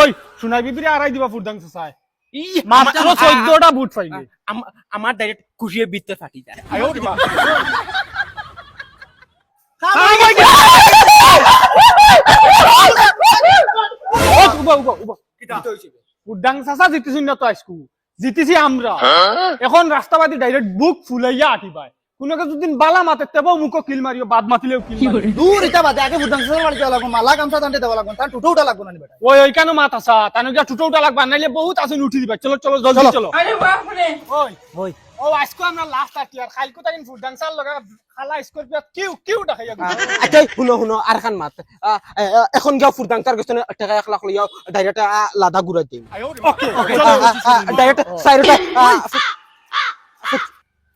ওই সোনাই বিবিরে আড়াই দিবা ফুরদাং চাচায় মাত্র 14টা বুট পাইলে আমার ডাইরেক্ট খুশিয়ে বিত্তে ফাটি যায় আয়ো দিবা ফুরদাং চাচা জিতিছি না তো আজকু জিতিছি আমরা এখন রাস্তাবাদী ডাইরেক্ট বুক ফুলাইয়া আটি পায় কোনোকে যদি বালা মাতে তেবো মুখো কিল মারিও বাদ মাতিলেও কিল মারিও দূর ইটা বাদে আগে ফুটাং সার বাড়ি যাওয়া লাগবো মালা গামছা টানতে দেওয়া লাগবো তার টুটো উঠা লাগবো না বেটা ওই কেন মাত আসা তানে যা টুটো উঠা লাগবা নাইলে বহুত আছে উঠি দিবা চলো চলো জলদি চলো আরে বাপ রে ওই ওই ও আজকে আমরা লাস্ট আছি আর কালকে তাকিন ফুরদাং চাল লগা খালা স্করপিও কিউ দেখাইয়া আচ্ছা শুনো আর খান মাত এখন যাও ফুরদাং তার গছনে টাকা 1 লাখ লইয়াও ডাইরেক্ট লাদা ঘুরাই দিই ওকে ডাইরেক্ট সাইরটা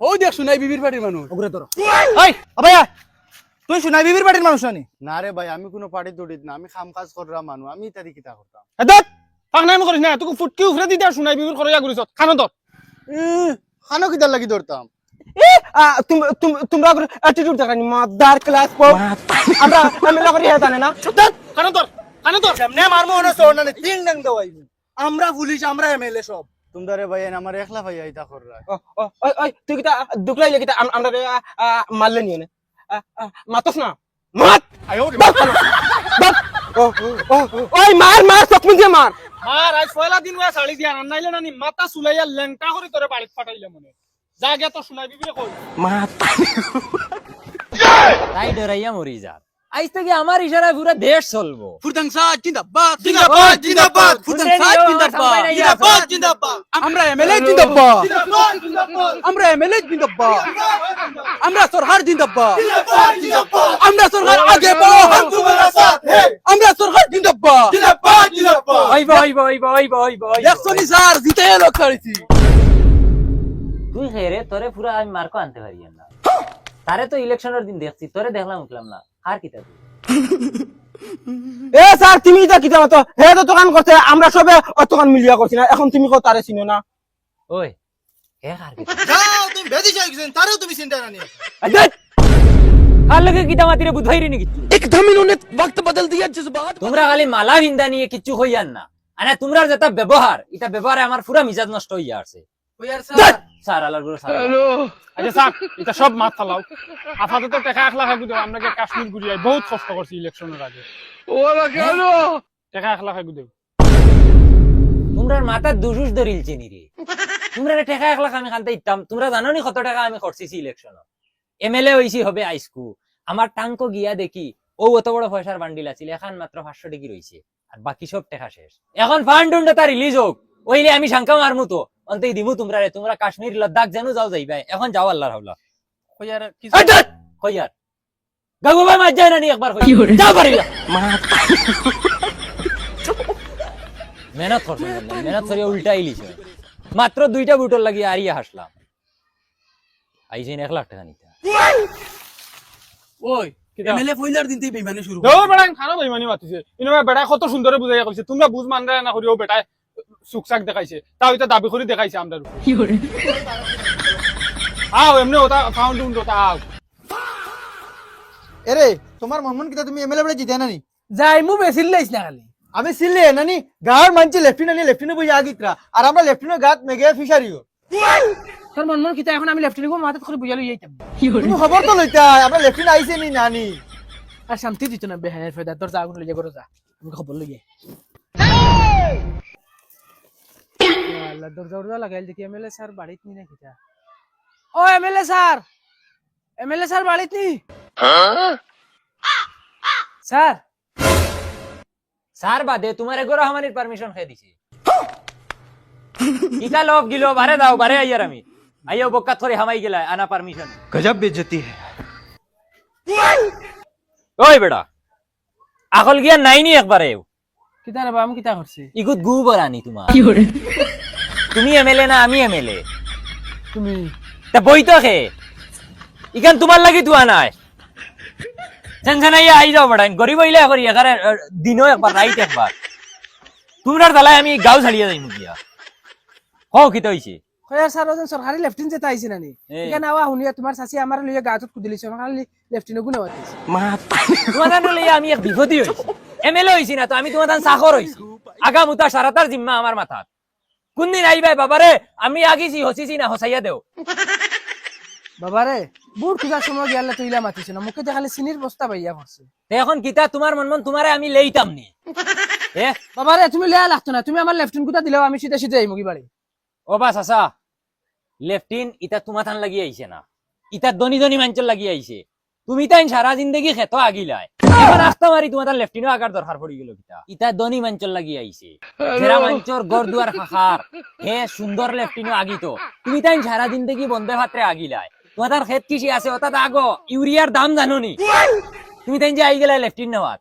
ও দেখ শুনাই বিবির বাড়ির মানুষ ওগুরে ধরো ওই ভাইয়া তুই শুনাই বিবির বাড়ির মানুষ নানি না রে ভাই আমি কোনো পার্টি দৌড়িত না আমি খাম কাজ করা মানুষ আমি ইত্যাদি কিতা করতাম হেদত পাগনামি করিস না তুই ফুটকি উফরে দিতে শুনাই বিবির করয়া করিস খানো তো খানো কিতার লাগি ধরতাম তোমরা অ্যাটিটিউড দেখানি মাদার ক্লাস পো আমরা এমএলএ করি হেতা না খানো তো সামনে মারমো না সোর নানি তিন ডাং দেওয়াইবো আমরা পুলিশ আমরা এমএলএ সব তোমরা রে ভাই আমার একলা ভাই ইতা কররা ওই তুই কিটা দুকলাই কিটা আমরা মারলে নিয়ে নে মাতস না মাত আয়ো ওই মার চকমিন দিয়ে মার মার আজ পয়লা দিন ওয়া সাড়ি দিয়া নাইলে নানি মাথা সুলাইয়া লেংটা করে তোরে বাড়িত পাঠাইলে মনে যা গিয়া তো শুনাই বিবিরে কই তাই ডরাইয়া মরি যা আজ থেকে আমার ইশারায় পুরো দেশ চলবো ফুরদাং সাদ জিন্দাবাদ জিন্দাবাদ জিন্দাবাদ ফুরদাং সাদ জিন্দাবাদ জিন্দাবাদ জিন্দাবাদ আমরা এমএলএ জিন্দাবাদ আমরা এমএলএ জিন্দাবাদ আমরা সরকার জিন্দাবাদ আমরা সরকার আগে বড় হাম তোমারা সাথ হে আমরা সরকার জিন্দাবাদ ওই দেখছনি স্যার জিতে লোক করেছি তুই খেরে তোরে পুরো আমি মার্কো আনতে পারি না তারে তো ইলেকশনের দিন দেখছি তোরে দেখলাম উঠলাম না আর কিতা তুই এ স্যার তুমি এটা কিটা মতো হে তো দোকান করতে আমরা সবে দোকান মিলিয়া করছি না এখন তুমি কো তারে চিনো না ওই হে আর কিতা যাও তুমি বেদি যাই গেছেন তারও তুমি চিন্তা নানি আর লগে কিতা মাতিরে বুঝাইরি নি কিচ্ছু एकदम इन्होंने वक्त बदल दिया जज्बात তোমরা খালি মালা ভিন্দা নিয়ে কিচ্ছু হইয়ান না আরে তোমরা যেটা ব্যবহার এটা ব্যবহারে আমার পুরো মিজাজ নষ্ট হইয়া আছে স্যার আলার গুলো স্যার আচ্ছা স্যার এটা সব মাথা ফালাও আপাতত টাকা 1 লাখ আগুদে আমরা যে কাশ্মীর ঘুরিয়াই বহুত কষ্ট করছি ইলেকশনের আগে ওরা কেন টাকা 1 লাখ আগুদে তোমরার মাথার দুজুস ধরিলছে নি রে তোমরা টাকা 1 লাখ আমি খানতে ইতাম তোমরা জানো নি কত টাকা আমি খরচিছি ইলেকশন এমএলএ হইছি হবে আইসকু আমার টাঙ্কো গিয়া দেখি ও অত বড় পয়সার বান্ডিল আছিল এখন মাত্র 500 টাকা রইছে আর বাকি সব টাকা শেষ এখন ফান্ডটা রিলিজ হোক ওইলে আমি শঙ্কা মারমু তো অন্তই দিমু তোমরা কাশ্মীর লাদাখ জানো যাও যাইবা এখন যাও আল্লাহর হাওলা কইয়ার কি কইয়ার গাগু ভাই মার যায় না নি একবার কই যাও পারিলা মেহনত করছ মেহনত করে উল্টা ইলিছে মাত্র 2টা বুটর লাগি আরিয়া হাসলাম আইছেন 1 লাখ টাকা নিতে ওই এমএলএ ফইলার দিনতেই বেইমানি শুরু দেও বেটা খানো বেইমানি মাতিছে ইনবা বেটা কত সুন্দরে বুঝাইয়া কইছে তোমরা বুঝ মান না করিও বেটা সুকসাক দেখাইছে তাও এটা দাবি করে দেখাইছে আমরা কি করে আও এমনি ওটা ফাউন্ড ওটা আও এরে তোমার মনমন কিতা তুমি এমএলএ বলে জিতে নানি যাই মু বেশি লাইছ না খালি আমি সিলে নানি গাঁর মানছে লেফটিনে বই আগিত্রা আর আমরা লেফটিনে গাত মেগে ফিশারিও তোর মন কিতা এখন আমি লেফটেন্ট মাথাত করে বুঝালো এইতাম তুমি খবর তো লইতা আমরা লেফটিনে আইছে নি নানি আর শান্তি দিত না বেহায়ের ফায়দা তোর যা আগুন লইয়া করো যা আমি খবর লইয়ে আল্লাহ দরজা লাগাইল দেখি এমএলএ স্যার বাড়িত নি না কিতা ও এমএলএ স্যার বাড়িত নি স্যার স্যার বাদে তোমার এগোরা আমানির পারমিশন খাই দিছি ইটা লোক গিলো বারে দাও বারে আইয়ার আমি আইও বক্কা থরে হামাই গেলা আনা পারমিশন গজব বেইজ্জতি है ওই বেটা আকল গিয়া নাই নি একবারে কিতা রে আমি কিতা করছি ইগুত গু বরানি তোমার তুমি এমএলএ না আমি এমএলএ তুমি তা বই তো খে ইখান তোমার লাগি তুয়া নাই টেনশনাইয়া আই যাও বেটা গরিব হইলে করি এখানে দিনও একবার রাইট একবার তোমরার দালাই আমি গাঁও ছাড়িয়ে যাই মুখিয়া হও কি হইছে কয়া স্যার ওজন সরকারি লেফটেন্ট যেটা আইছে নানি এখানে আওয়া শুনিয়া তোমার চাচি আমার লইয়া গাছত কুদিলিছে আমার খালি লেফটেন্ট গুণ হইছে তোমার লইয়া আমি এক বিপদই হইছি এমএলএ হইছি না তো আমি তোমার চাকর হইছি আগামুতা সারাতার জিম্মা আমার মাথাত। কোনদিন আইবাই বাবারে, আমি আগিছি হসিছি না হসাইয়া দেও। বাবারে বুট কিবার সময় গিয়ালে তুইলা মাতিছ না, মুখে দেখালে চিনির বস্তা পাইয়া পড়ছে। তে এখন কিতা তোমার মন তোমারে আমি লেইতাম নি। এ বাবারে তুমি লেয়া লাগতো না, তুমি আমার লেফটিন কুতা দিলেও আমি সিধা সিধা আইমু কি বাড়ি। ও বাস আসা, লেফটিন ইটা তোমার থান লাগি আইছে না, ইটা দনি দনি মাঞ্চল লাগি আইছে। তুমি তাই সারা জিন্দগি খেতো আগিলাই, এখন রাস্তা মারি তোমার তার লেফটিনও আগার দরকার পড়ি গেল কিতা। ইটা দনি মাঞ্চল লাগি আইছে, জেরা মাঞ্চর গড় দুয়ার খাখার হে সুন্দর লেফটিনও আগিতো। তুমি তাই সারা জিন্দগি বন্ধে ভাত্রে আগিলাই, তোমার তার খেত কৃষি আছে ওটা আগো ইউরিয়ার দাম জানো নি? তুমি তাই যে আই গেলাই লেফটিন নেওয়ার,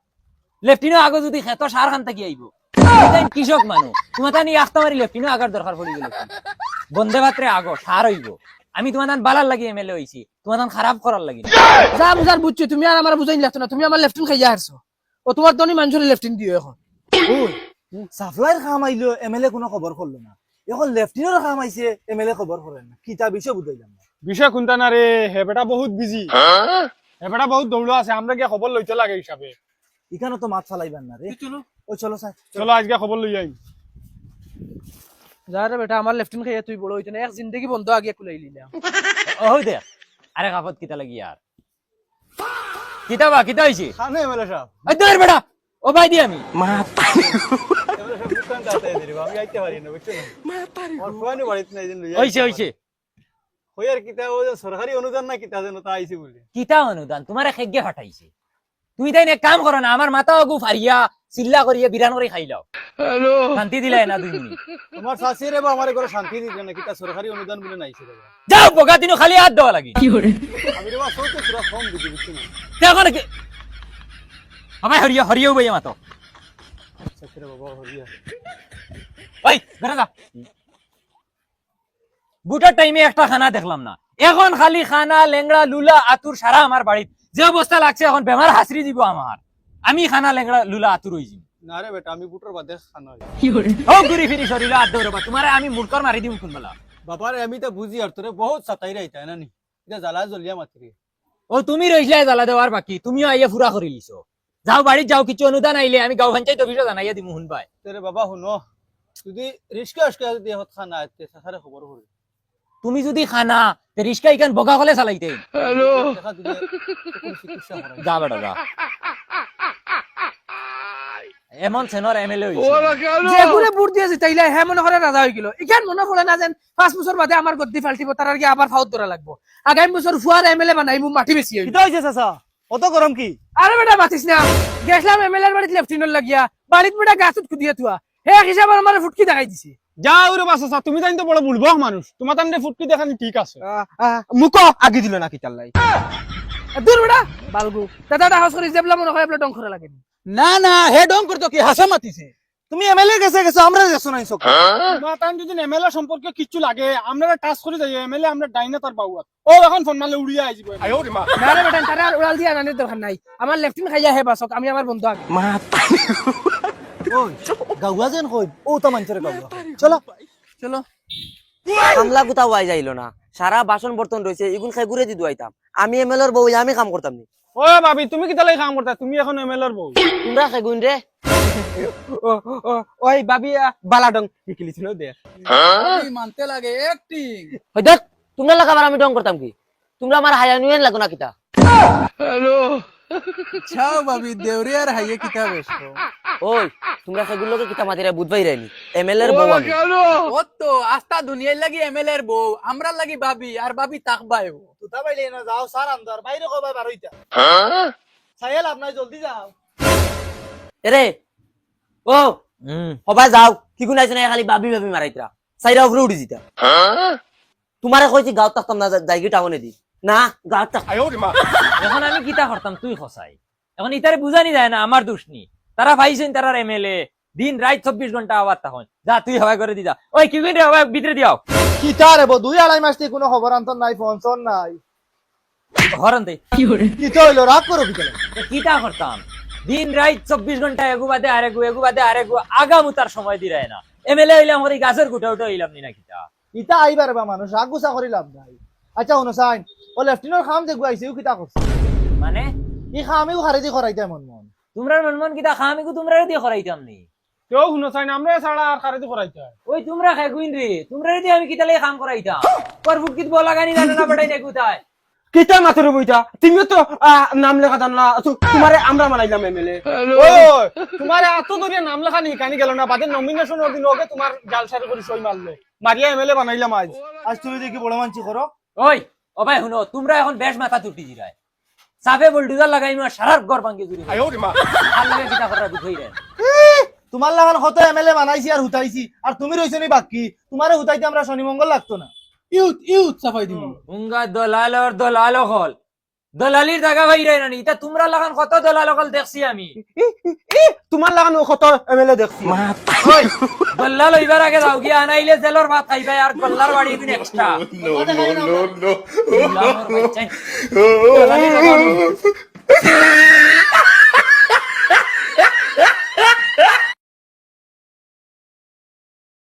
লেফটিনও আগো যদি খেতো সার খান থাকি আইব। তুমি তাই কৃষক মানুষ, তোমার তাই রাস্তা মারি লেফটিনও আগার দরকার পড়ি গেল। বন্ধে ভাত্রে আগো সার হইব। আমি তোমার তান বালার লাগি এমএলএ হইছি, তোমার তান খারাপ করার লাগি না। যা বুঝার বুঝছো, তুমি আর আমার বুঝাই লাগতো না, তুমি আমার লেফটিন খাইয়া হারছো। ও তোমার দনি মানুষের লেফটিন দিও এখন। সাপ্লাইর কাম আইলো এমএলএ কোনো খবর করলো না, এখন লেফটিনের কাম আইছে এমএলএ খবর করে না, কিতা বিষয় বুঝাইলাম না। বিষয় কোনটা না রে, হেবেটা বহুত বিজি, হেবেটা বহুত দৌড় আছে, আমরা গিয়ে খবর লইতে লাগে হিসাবে। এখানে তো মাছ ফালাইবার না রে, ও চলো স্যার চলো আজকে খবর লই আইম। যা রে বেটা, আমার লেফটিন খাইয়া তুই বড় হইতো না, এক জিন্দগি বন্ধ আগে কুলাই লিলাম। ও দে আরে কাপত কিতা লাগি আর কিতা বা কিতা হইছে? খানে এমএলএ সাহেব ওই দর বেটা, ও ভাই দি আমি এমএলএ সাহেব দোকান দাতে দিরি আমি আইতে পারি না, বুঝছো না আমার ফুয়ানি বাড়িতে নাই দিন লইয়া হইছে হইছে। কই আর কিতা ও যে সরকারি অনুদান না কিতা যেন তা আইছে বলে। কিতা অনুদান তোমারে খেগে ফাটাইছে? তুমি তাই এক কাম করো না, আমার মাথা অগু ফারিয়া চিল্লা করিয়া বিরান করে খাইলাও, শান্তি দিলাই না 2 মিনিট। তোমার শাশুড়ি বা আমার ঘরে শান্তি দিতে না, কিতা সরকারি অনুদান বলে নাইছে রে। যাও বগা দিনও খালি হাত দেওয়া লাগি। আমি রে বা সৌতে পুরা কম বুঝি, বুঝছো না দেখো নাকি আমায় হরিয়া হরিয়াও ভাইয়া মাতো। সত্যি বাবা হরিয়া ওই বেটা যা। বুটার টাইমে একটা খানা দেখলাম না, এখন খালি খানা লেংড়া লুলা আতুর সারা আমার বাড়িত যে অবস্থা লাগছে, এখন বেমার হাসরি দিব আমার। আমি খানা লেংড়া লুলা আতুর হইছি। না রে বেটা, আমি বুটর বাদে খানা হই। ও ঘুরি ফিরি শরীর হাত দৌড়বা, তোমারে আমি মুরকর মারি দিম কোনবেলা। বাবারে আমি তো বুঝি আর তোরে বহুত সাতাই রাইতা না নি, এটা জ্বালা জ্বলিয়া মাতরি। ও তুমি রইলে জ্বালা দেওয়ার বাকি, তুমিও আইয়া ফুরা করে লিছো। যাও বাড়িত যাও, কিছু অনুদান আইলে আমি গাঁও পঞ্চায়েত অফিসে জানাইয়া দিমু শুনবাই। তোরে বাবা শুনো, যদি রিস্কা আজকে যদি হত খানা আইতে সাসারে খবর হল। তুমি যদি খানা তে রিস্কা ইকান বগা কলে চালাইতে। দেখা দিলে কোন চিকিৎসা করাই। যা বেটা যা। এমন সেনর এমএলএ হইছে, যে গুরে বুট দিয়ে জিতাইলা হে মনে করে রাজা হই গেল। ইখান মনে পড়ে না যেন 5 বছর বাদে আমার গদ্দি ফাল্টিব, তার আগে আবার ফাউত ধরা লাগবো। আগামী বছর ফুয়ার এমএলএ বানাইমু, মাটি বেশি হইব। কিতা হইছে চাচা, অত গরম কি? আরে বেটা মাতিস না, গেছলাম এমএলএ এর বাড়িতে লেফটিনের লাগিয়া, বাড়িত বেটা গাছত কুদিয়া থুয়া, হে হিসাব আমার ফুটকি দেখাই দিছি। যাও রে বাসা, তুমি তাই তো বড় বুলবক মানুষ, তোমার তামনে ফুটকি দেখানি ঠিক আছে। মুখো আগি দিল না কিতার লাই। দূর বেটা বালগু, দাদা হাউস করে জেবলা মনে হয় ডং করে লাগে। না না হে ডং করতো কি হাসা মাতিছে। তুমি এমএলএ গেছে গেছো, আমরা গেছো নাই সব। তোমার তাই যদি এমএলএ সম্পর্কে কিচ্ছু লাগে, আমরা টাচ করে যাই এমএলএ, আমরা ডাইনা তার বাউয়াত। ও এখন ফোন মারলে উড়িয়া আইব। না রে বেটা, তারা আর উড়াল দিয়া রানের দরকার নাই, আমার লেফটিন খাইয়া হে বাসক, আমি আমার বন্ধু আগে। ওই গাওয়া যেন কই, ও তা মানছরে গাওয়া। চলো চলো। কামলা কোথাও আই যাইলো না, সারা বাসন বর্তন রয়েছে, এগুন খাই ঘুরে দি দুয়াইতাম। আমি এমএলএর বউ, আমি কাম করতাম নি। ও ভাবি, তুমি কি তাহলে কাম করতা? তুমি এখন এমএলএর বউ। তোমরা খাইগুন রে। ওই বাবি বালা ডং শিখিলিছিল দেখ। মানতে লাগে অ্যাক্টিং। হই দেখ, তোমরা লাগাবার আমি ডং করতাম কি? তোমরা আমার হায়া নুয়েন লাগো না কিতা? ছাও বাবি, দেউরিয়ার হাইয়ে কিতা বেশো। ওই তোমরা সেগুলোকে কিতা মাতিরা বুঝবাই রাইনি, এমএলএর বউ আমি। ও তো আস্তা দুনিয়ার লাগি এমএলএ এর বউ, আমরা লাগি বাবি, আর বাবি তাকবায়ও। তুতা বাইলে না যাও স্যার আন্দার বাইরে কবাই বার হইতা। সাহেল আপনার জলদি যাও। এরে ও সবাই যাও, কি গুণ আইছ না খালি বাবি বাবি মারাইতরা, সাইরা উপরে উঠি দিতা। তোমারে কইছি গাঁত থাকতাম না, যাইগি টাউনে দি না গাঁত থাক। এখন আমি কিতা করতাম তুই খসাই, এখন ইতারে বুঝানি যায় না আমার দোষ নি। তারা পাইছেন তারার এমএলএ, দিন রাত 24 ঘন্টা আবার তখন যা তুই হবাই করে দিদা। ওই কি করে হবাই ভিতরে দিয়াও। কিতা রে বো, 2-2.5 মাস থেকে কোনো খবর আন্তর নাই, ফোন ফোন নাই। হরন দে কিতা হইলো, রাগ করো কিতা? কিতা করতাম, দিন রাত 24 ঘন্টা এগু বাদে আরেগু, এগু বাদে আরেগু, আগামুতার সময় দিরায় না। এমএলএ হইলাম হরি গাছের গুটা উঠে হইলাম নি না কিতা। কিতা আইবার বা মানুষ রাগ গুসা করি লাভ নাই। আচ্ছা শুনো সাইন, ও লেফটিনের খাম যে গুয়াইছে ও কিতা করছে? মানে ই খামিও খারিদি করাইতে মন মন। তোমরা মন মন কিতা খামিগু তোমরা দিয়ে করাইতাম নি। তেও শুনো চাই না আমরা ছাড়া আর কারে তো করাইতে হয় ওই তোমরা খেগুইন রে তোমরা যদি আমি কিতালে কাম করাইতাম করবুট কিত বলা গানি জানো না বেটাই নেকুতায় কিতা মাথের বইটা তুমিও তো নাম লেখা জানলা তোমারে আমরা মানাইলাম এমএলএ ওই তোমার এত দূরে নাম লেখা নিকানি গেল না বাদে নমিনেশন দিন ওকে তোমার জালসারি করে সই মারলো মারিয়া এমএলএ বানাইলাম আজ আজ তুমি দেখি বড় মানছি করো ওই ও ভাই শুনো তোমরা এখন বেশ মাথা তুটি জিরায় সাফে বুলডোজার লাগাই না সারার ঘর ভাঙ্গি জুড়ি আর লাগে কিতা করা দুখই রে তোমার লাগান কত এমএলএ বানাইছি আর হুতাইছি আর তুমি রইছো নি বাকি তোমারে হুতাইতে আমরা শনি মঙ্গল লাগতো না ইউথ সাফাই দিমু উঙ্গা দলাল হল দলালির জায়গা ভাইরাই না তা তোমরা লাগান কত দলাল হল দেখছি আমি তোমার লাগানো কত এমএলএ দেখছি ওই দলাল হইবার আগে যাও গিয়া আনাইলে জেলর ভাত খাইবাই আর গল্লার বাড়ি দিন এক্সট্রা no, no, no.